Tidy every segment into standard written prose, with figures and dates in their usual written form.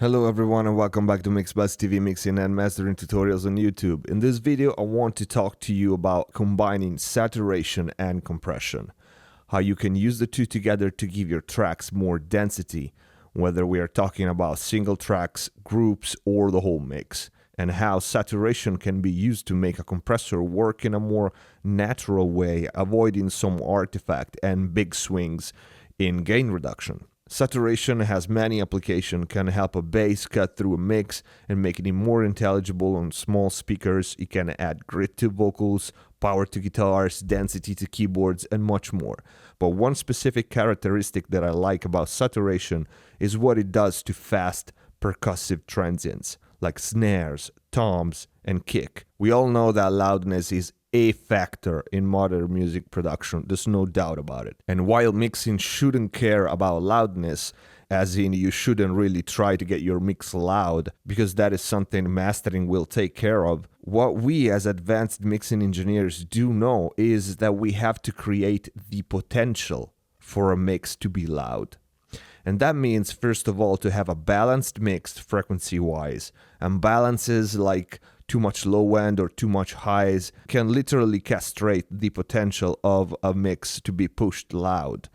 Hello everyone and welcome back to MixBuzz TV mixing and mastering tutorials on YouTube. In this video I want to talk to you about combining saturation and compression. How you can use the two together to give your tracks more density, whether we are talking about single tracks, groups or the whole mix. And how saturation can be used to make a compressor work in a more natural way, avoiding some artifact and big swings in gain reduction. Saturation has many applications, can help a bass cut through a mix and making it more intelligible on small speakers. It can add grit to vocals, power to guitars, density to keyboards, and much more. But one specific characteristic that I like about saturation is what it does to fast percussive transients, like snares, toms, and kick. We all know that loudness is a factor in modern music production, there's no doubt about it. And while mixing shouldn't care about loudness, as in you shouldn't really try to get your mix loud, because that is something mastering will take care of, what we as advanced mixing engineers do know is that we have to create the potential for a mix to be loud. And that means, first of all, to have a balanced mix frequency-wise. And balances like too much low end or too much highs can literally castrate the potential of a mix to be pushed loud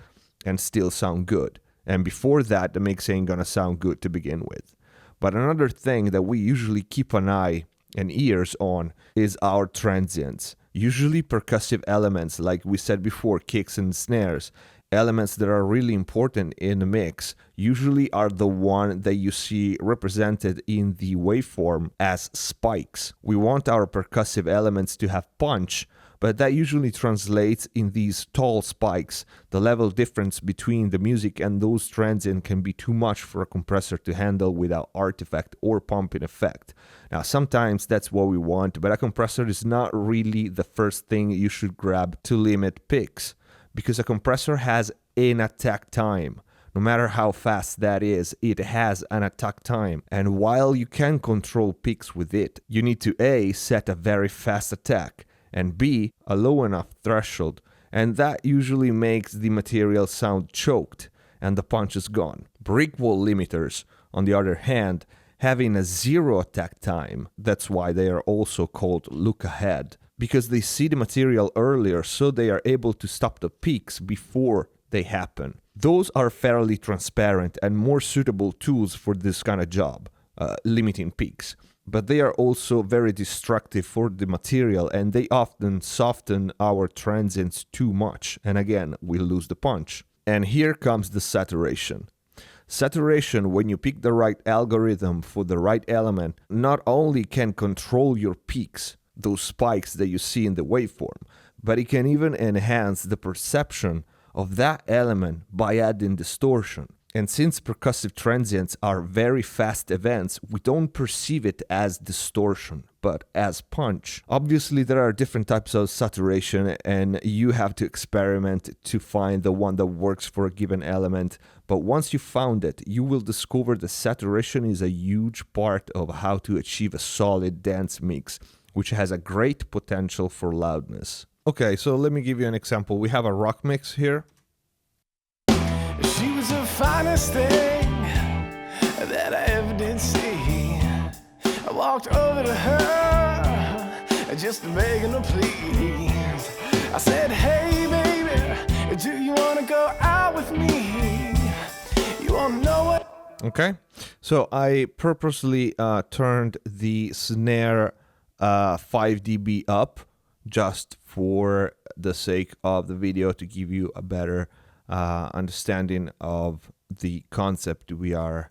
and still sound good. And before that, the mix ain't gonna sound good to begin with. But another thing that we usually keep an eye and ears on is our transients. Usually percussive elements, like we said before, kicks and snares, elements that are really important in a mix usually are the one that you see represented in the waveform as spikes. We want our percussive elements to have punch, but that usually translates in these tall spikes. The level difference between the music and those transients can be too much for a compressor to handle without artifact or pumping effect. Now sometimes that's what we want, but a compressor is not really the first thing you should grab to limit picks. Because a compressor has an attack time. No matter how fast that is, it has an attack time. And while you can control peaks with it, you need to A, set a very fast attack, and B, a low enough threshold. And that usually makes the material sound choked and the punch is gone. Brick wall limiters, on the other hand, having a zero attack time, that's why they are also called look ahead, because they see the material earlier, so they are able to stop the peaks before they happen. Those are fairly transparent and more suitable tools for this kind of job, limiting peaks. But they are also very destructive for the material, and they often soften our transients too much, and again, we lose the punch. And here comes the saturation. Saturation, when you pick the right algorithm for the right element, not only can control your peaks, those spikes that you see in the waveform, but it can even enhance the perception of that element by adding distortion. And since percussive transients are very fast events, we don't perceive it as distortion, but as punch. Obviously, there are different types of saturation, and you have to experiment to find the one that works for a given element. But once you found it, you will discover that saturation is a huge part of how to achieve a solid dance mix, which has a great potential for loudness. Okay, so let me give you an example. We have a rock mix here. She was the finest thing that I ever did see. I walked over to her just to beg her to please. I said, hey baby, do you want to go out with me? You want to know what? Okay, so I purposely turned the snare 5 dB up just for the sake of the video, to give you a better understanding of the concept we are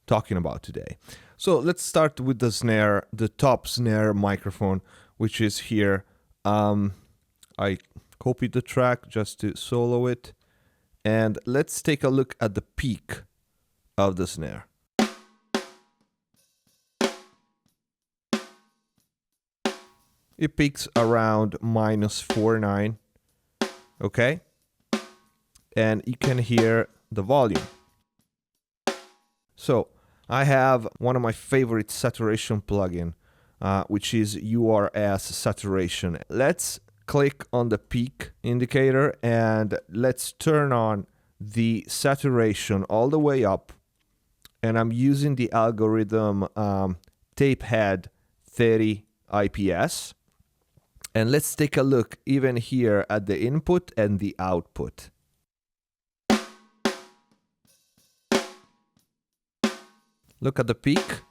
talking about today. So let's start with the snare, the top snare microphone, which is here. I copied the track just to solo it, and let's take a look at the peak of the snare. It peaks around -49, okay? And you can hear the volume. So I have one of my favorite saturation plugin, which is URS saturation. Let's click on the peak indicator and let's turn on the saturation all the way up And I'm using the algorithm tape head 30 IPS. And let's take a look even here at the input and the output. Look at the peak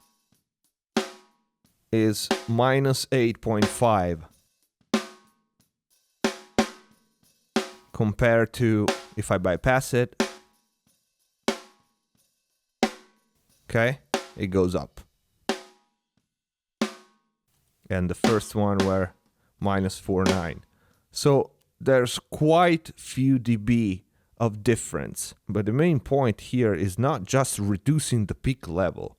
is minus 8.5 compared to if I bypass it, okay, it goes up. And the first one were minus 4.9. So there's quite few dB of difference. But the main point here is not just reducing the peak level,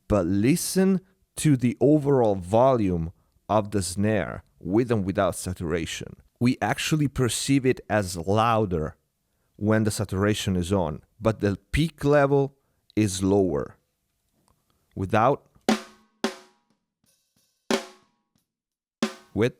but listen to the overall volume of the snare with and without saturation. We actually perceive it as louder when the saturation is on, but the peak level is lower. Without, with,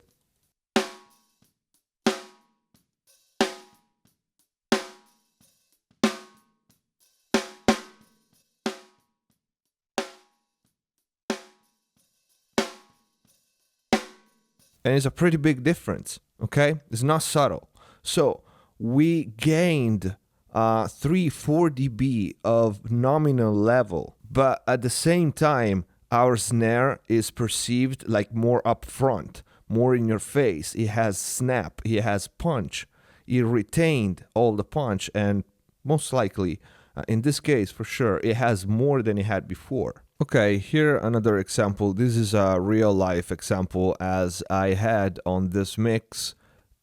and it's a pretty big difference, okay? It's not subtle. So we gained 3-4 dB of nominal level, but at the same time, our snare is perceived like more upfront, more in your face. It has snap, it has punch. It retained all the punch, and most likely, in this case for sure, it has more than it had before. Okay, here another example. This is a real life example as I had on this mix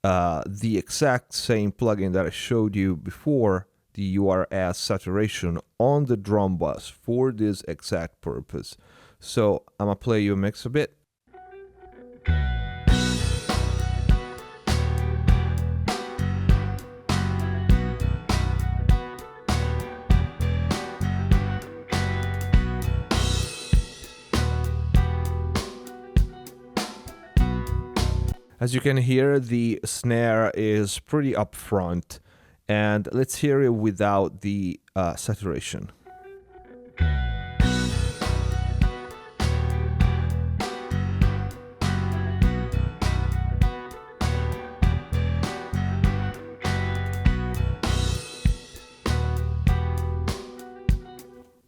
the exact same plugin that I showed you before, the URS saturation on the drum bus for this exact purpose. So I'm gonna play you a mix a bit. As you can hear, the snare is pretty upfront, and let's hear it without the saturation.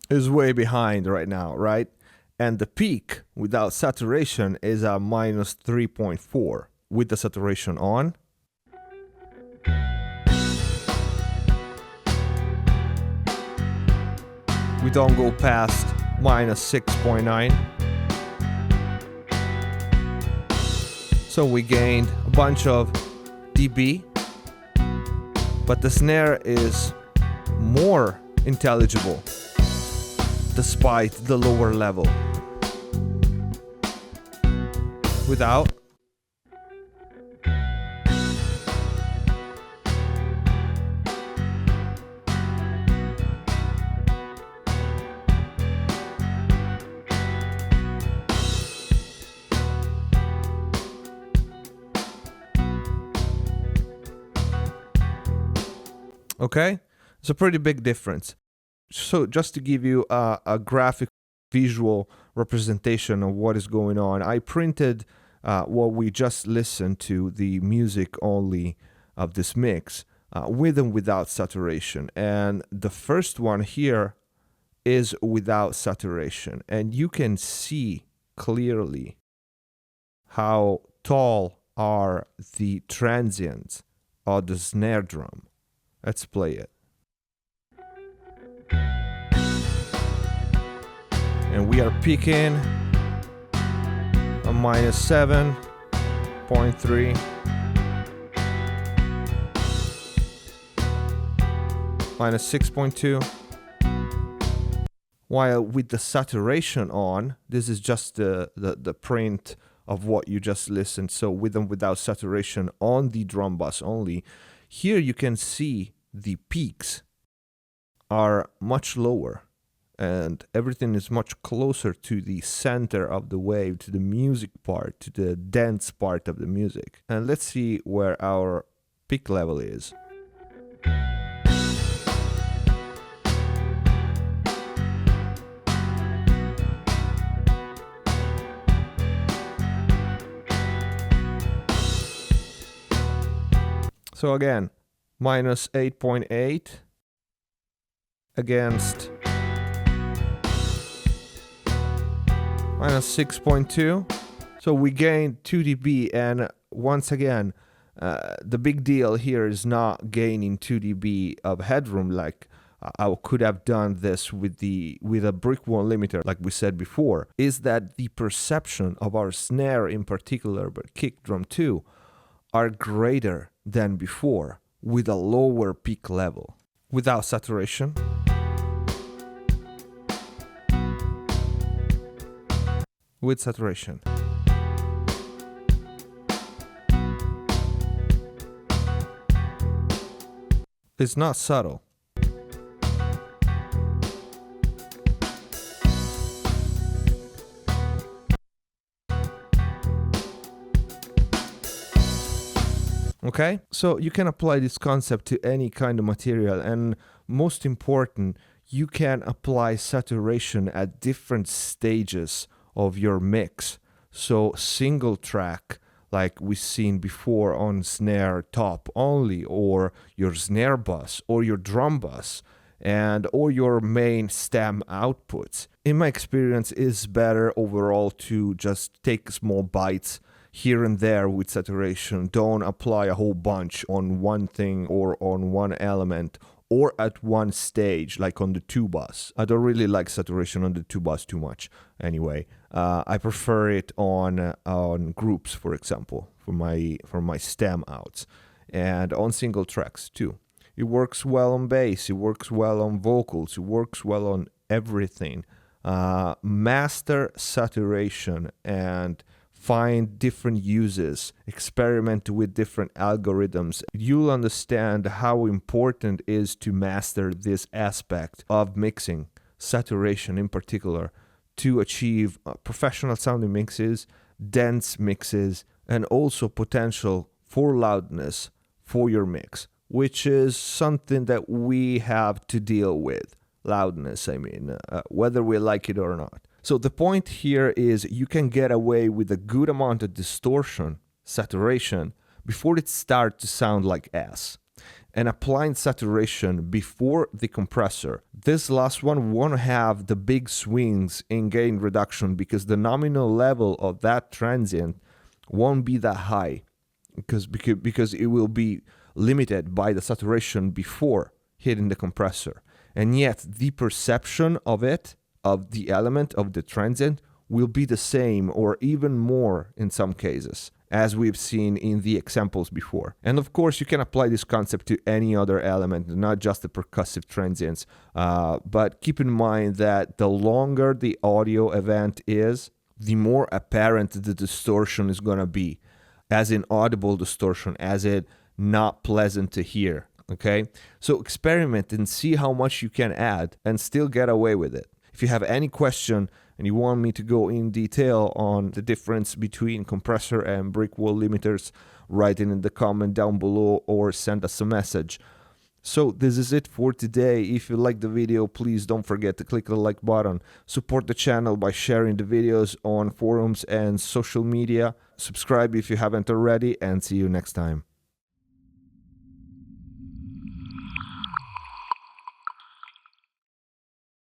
Is way behind right now, right? And the peak without saturation is a minus 3.4. With the saturation on, we don't go past minus 6.9. So we gained a bunch of dB, but the snare is more intelligible despite the lower level. Without, okay, it's a pretty big difference. So just to give you a graphic visual representation of what is going on, I printed what we just listened to, the music only of this mix, with and without saturation. And the first one here is without saturation. And you can see clearly how tall are the transients of the snare drum. Let's play it. And we are peaking a minus 7.3, minus 6.2. While with the saturation on, this is just the print of what you just listened. So with and without saturation on the drum bus only, here you can see the peaks are much lower and everything is much closer to the center of the wave, to the music part, to the dense part of the music. And let's see where our peak level is. So again, minus 8.8 against minus 6.2. So we gained 2 dB, and once again, the big deal here is not gaining 2 dB of headroom like I could have done this with a brick wall limiter, like we said before, is that the perception of our snare in particular, but kick drum too, are greater than before with a lower peak level. Without saturation, with saturation. It's not subtle. Okay, so you can apply this concept to any kind of material, and most important, you can apply saturation at different stages of your mix. So single track, like we've seen before on snare top only, or your snare bus, or your drum bus, or your main stem outputs. In my experience, it's better overall to just take small bites here and there with saturation. Don't apply a whole bunch on one thing or on one element or at one stage, like on the 2 bus. I don't really like saturation on the 2 bus too much anyway. I prefer it on groups, for example, for my stem outs, and on single tracks too. It works well on bass, it works well on vocals, it works well on everything. Master saturation and find different uses, experiment with different algorithms. You'll understand how important it is to master this aspect of mixing, saturation in particular, to achieve professional sounding mixes, dense mixes, and also potential for loudness for your mix, which is something that we have to deal with. Loudness, I mean, whether we like it or not. So the point here is you can get away with a good amount of distortion, saturation, before it starts to sound like ass. And applying saturation before the compressor, this last one won't have the big swings in gain reduction because the nominal level of that transient won't be that high because it will be limited by the saturation before hitting the compressor. And yet the perception of it, of the element of the transient, will be the same or even more in some cases, as we've seen in the examples before. And of course, you can apply this concept to any other element, not just the percussive transients. But keep in mind that the longer the audio event is, the more apparent the distortion is going to be, as in audible distortion, as in not pleasant to hear. Okay? So experiment and see how much you can add and still get away with it. If you have any question and you want me to go in detail on the difference between compressor and brick wall limiters, write it in the comment down below or send us a message. So this is it for today. If you like the video, please don't forget to click the like button. Support the channel by sharing the videos on forums and social media. Subscribe if you haven't already, and see you next time.